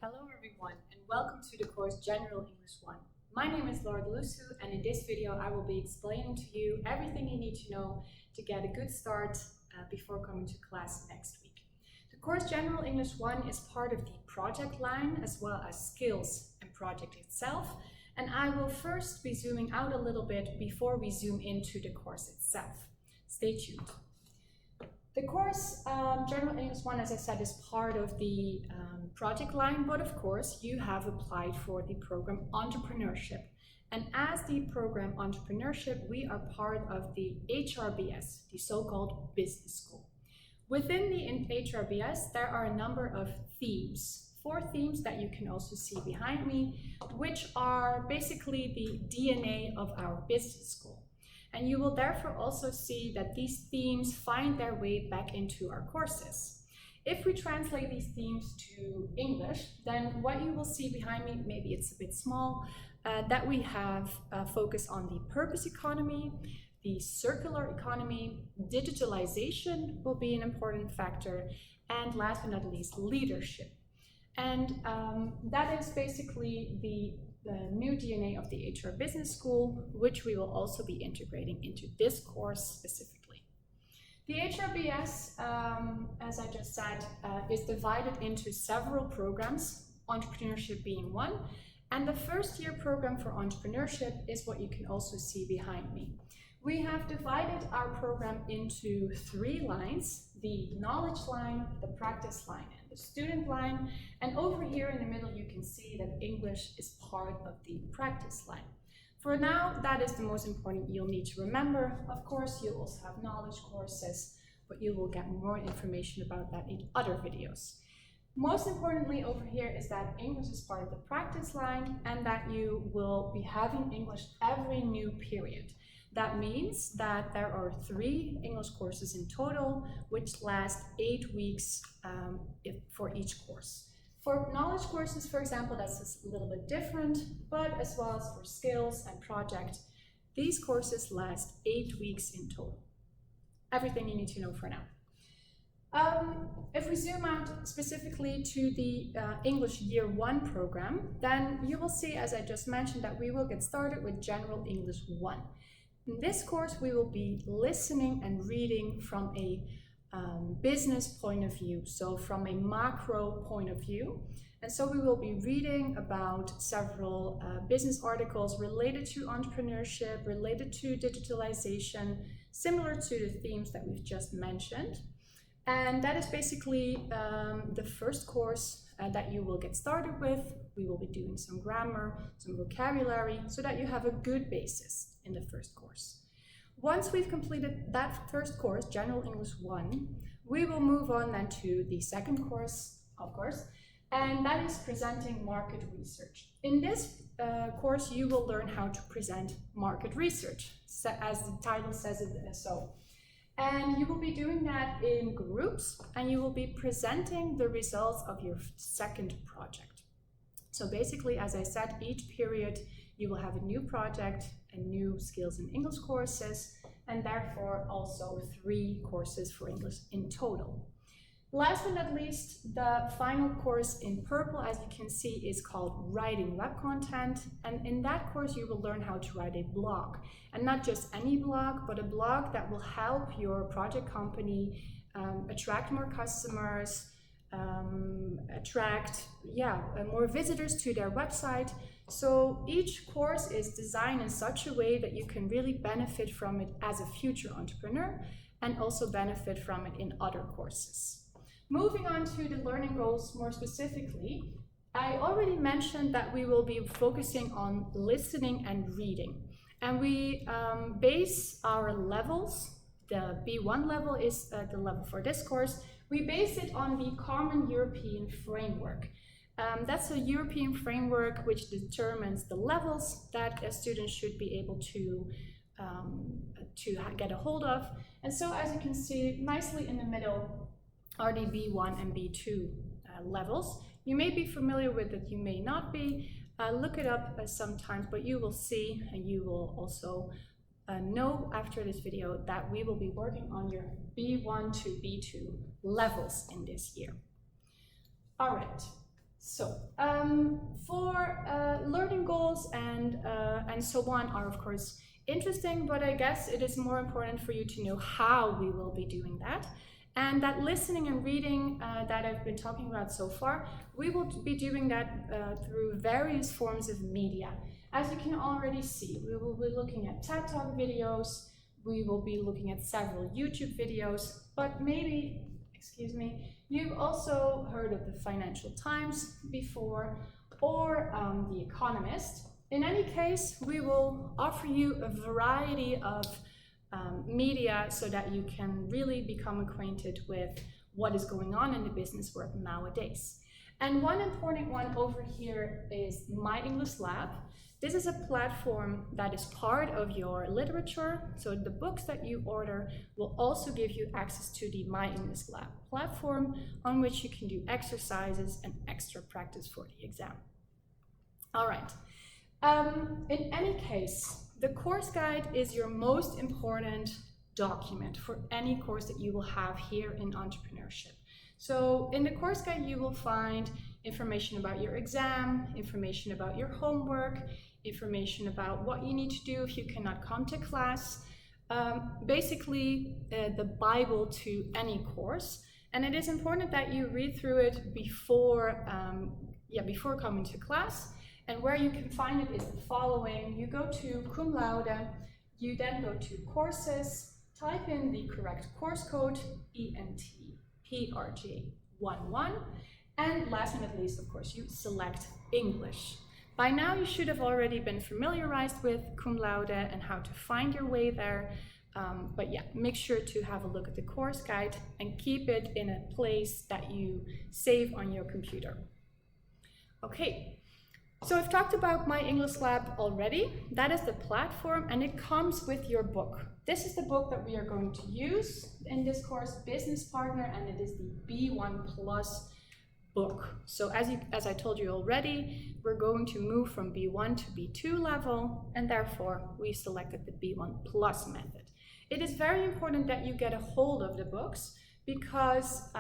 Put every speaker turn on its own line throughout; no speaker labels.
Hello everyone and welcome to the course General English 1. My name is Laura Delusu and in this video I will be explaining to you everything you need to know to get a good start before coming to class next week. The course General English 1 is part of the project line as well as skills and project itself, and I will first be zooming out a little bit before we zoom into the course itself. Stay tuned. The course General English 1, as I said, is part of the project line, but of course you have applied for the program Entrepreneurship. And as the program Entrepreneurship, we are part of the HRBS, the so-called business school. Within the HRBS, there are a number of themes, 4 themes that you can also see behind me, which are basically the DNA of our business school. And you will therefore also see that these themes find their way back into our courses. If we translate these themes to English, then what you will see behind me, maybe it's a bit small, that we have focus on the purpose economy, the circular economy, digitalization will be an important factor, and last but not least, leadership. And that is basically the new DNA of the HR Business School, which we will also be integrating into this course specifically. The HRBS, as I just said, is divided into several programs, entrepreneurship being one, and the first year program for entrepreneurship is what you can also see behind me. We have divided our program into 3 lines: the knowledge line, the practice line, and the student line. And over here in the middle, you can see that English is part of the practice line. For now, that is the most important you'll need to remember. Of course, you also have knowledge courses, but you will get more information about that in other videos. Most importantly over here is that English is part of the practice line and that you will be having English every new period. That means that there are 3 English courses in total, which last 8 weeks for each course. For knowledge courses, for example, that's a little bit different, but as well as for skills and project, these courses last 8 weeks in total. Everything you need to know for now. If we zoom out specifically to the English Year 1 program, then you will see, as I just mentioned, that we will get started with General English 1. In this course, we will be listening and reading from a business point of view, so from a macro point of view. And so we will be reading about several business articles related to entrepreneurship, related to digitalization, similar to the themes that we've just mentioned. And that is basically the first course that you will get started with. We will be doing some grammar, some vocabulary, so that you have a good basis in the first course. Once we've completed that first course, General English 1, we will move on then to the second course, of course, and that is presenting market research. In this course, you will learn how to present market research, as the title says it so. And you will be doing that in groups, and you will be presenting the results of your second project. So basically, as I said, each period you will have a new project and new skills and English courses, and therefore also 3 courses for English in total. Last but not least, the final course in purple, as you can see, is called Writing Web Content. And in that course, you will learn how to write a blog. And not just any blog, but a blog that will help your project company attract more customers, attract more visitors to their website. So each course is designed in such a way that you can really benefit from it as a future entrepreneur and also benefit from it in other courses. Moving on to the learning goals more specifically, I already mentioned that we will be focusing on listening and reading. And we base our levels, the B1 level is the level for this course, we base it on the Common European Framework. That's a European framework which determines the levels that a student should be able to get a hold of. And so, as you can see, nicely in the middle are the B1 and B2 levels. You may be familiar with it, you may not be. Look it up sometimes, but you will see, and you will also know after this video that we will be working on your B1 to B2 levels in this year. All right. So, for learning goals and so on are of course interesting, but I guess it is more important for you to know how we will be doing that. And that listening and reading that I've been talking about so far, we will be doing that through various forms of media. As you can already see, we will be looking at TED Talk videos, we will be looking at several YouTube videos, but maybe, excuse me, you've also heard of the Financial Times before, or The Economist. In any case, we will offer you a variety of media so that you can really become acquainted with what is going on in the business world nowadays. And one important one over here is My English Lab. This is a platform that is part of your literature, so the books that you order will also give you access to the My English Lab platform, on which you can do exercises and extra practice for the exam. All right, in any case, the course guide is your most important document for any course that you will have here in entrepreneurship. So in the course guide, you will find information about your exam, information about your homework, information about what you need to do if you cannot come to class, basically the Bible to any course. And it is important that you read through it before coming to class. And where you can find it is the following. You go to Cum Laude, you then go to Courses, type in the correct course code, ENTPRJ11, and last but not least, of course, you select English. By now you should have already been familiarized with Cum Laude and how to find your way there. But yeah, make sure to have a look at the course guide and keep it in a place that you save on your computer. Okay. So I've talked about My English Lab already. That is the platform and it comes with your book. This is the book that we are going to use in this course, Business Partner, and it is the B1 Plus book. So as I told you already, we're going to move from B1 to B2 level, and therefore we selected the B1 Plus method. It is very important that you get a hold of the books because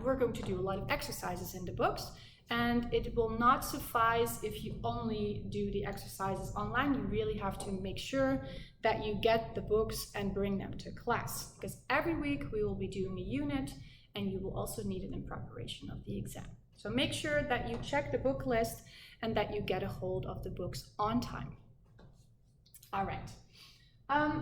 we're going to do a lot of exercises in the books. And it will not suffice if you only do the exercises online. You really have to make sure that you get the books and bring them to class, because every week we will be doing a unit and you will also need it in preparation of the exam. So make sure that you check the book list and that you get a hold of the books on time. All right.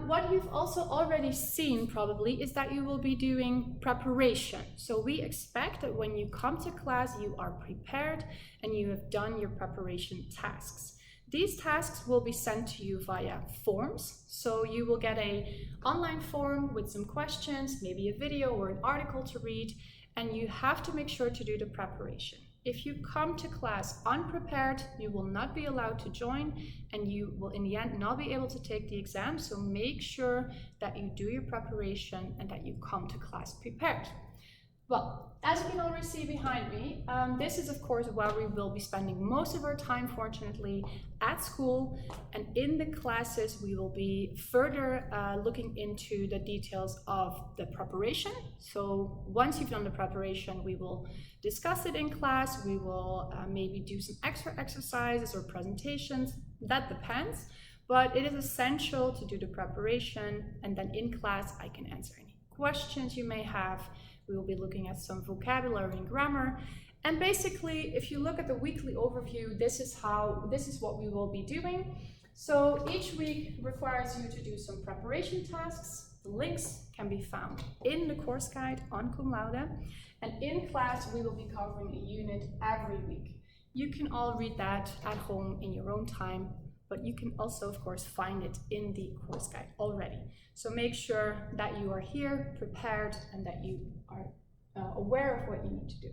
What you've also already seen probably is that you will be doing preparation. So we expect that when you come to class, you are prepared and you have done your preparation tasks. These tasks will be sent to you via forms. So you will get an online form with some questions, maybe a video or an article to read, and you have to make sure to do the preparation. If you come to class unprepared, you will not be allowed to join and you will in the end not be able to take the exam. So make sure that you do your preparation and that you come to class prepared. Well, as you can already see behind me, this is of course where we will be spending most of our time, fortunately, at school, and in the classes we will be further looking into the details of the preparation. So once you've done the preparation, we will discuss it in class, we will maybe do some extra exercises or presentations, that depends, but it is essential to do the preparation, and then in class I can answer any questions you may have. We will be looking at some vocabulary and grammar. And basically, if you look at the weekly overview, this is what we will be doing. So each week requires you to do some preparation tasks. The links can be found in the course guide on Cum Laude. And in class, we will be covering a unit every week. You can all read that at home in your own time, but you can also, of course, find it in the course guide already. So make sure that you are here, prepared, and that you are aware of what you need to do.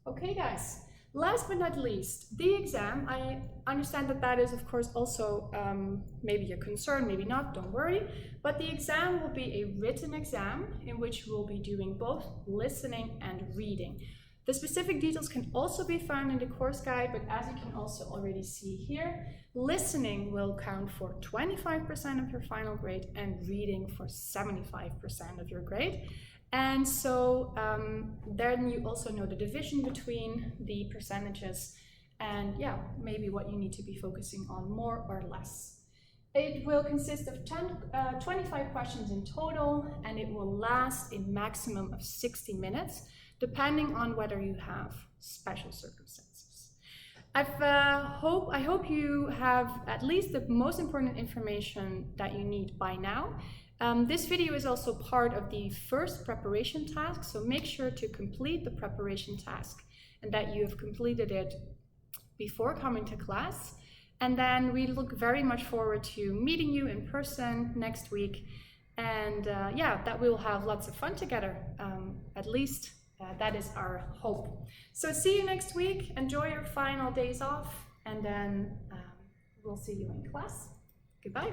Okay, guys, last but not least, the exam. I understand that that is, of course, also maybe a concern, maybe not, don't worry. But the exam will be a written exam in which we'll be doing both listening and reading. The specific details can also be found in the course guide, but as you can also already see here, listening will count for 25% of your final grade and reading for 75% of your grade. And so then you also know the division between the percentages and yeah, maybe what you need to be focusing on more or less. It will consist of 25 questions in total, and it will last a maximum of 60 minutes, depending on whether you have special circumstances. I hope you have at least the most important information that you need by now. This video is also part of the first preparation task, so make sure to complete the preparation task and that you have completed it before coming to class. And then we look very much forward to meeting you in person next week. And yeah, that we'll have lots of fun together. At least that is our hope. So see you next week. Enjoy your final days off. And then we'll see you in class. Goodbye.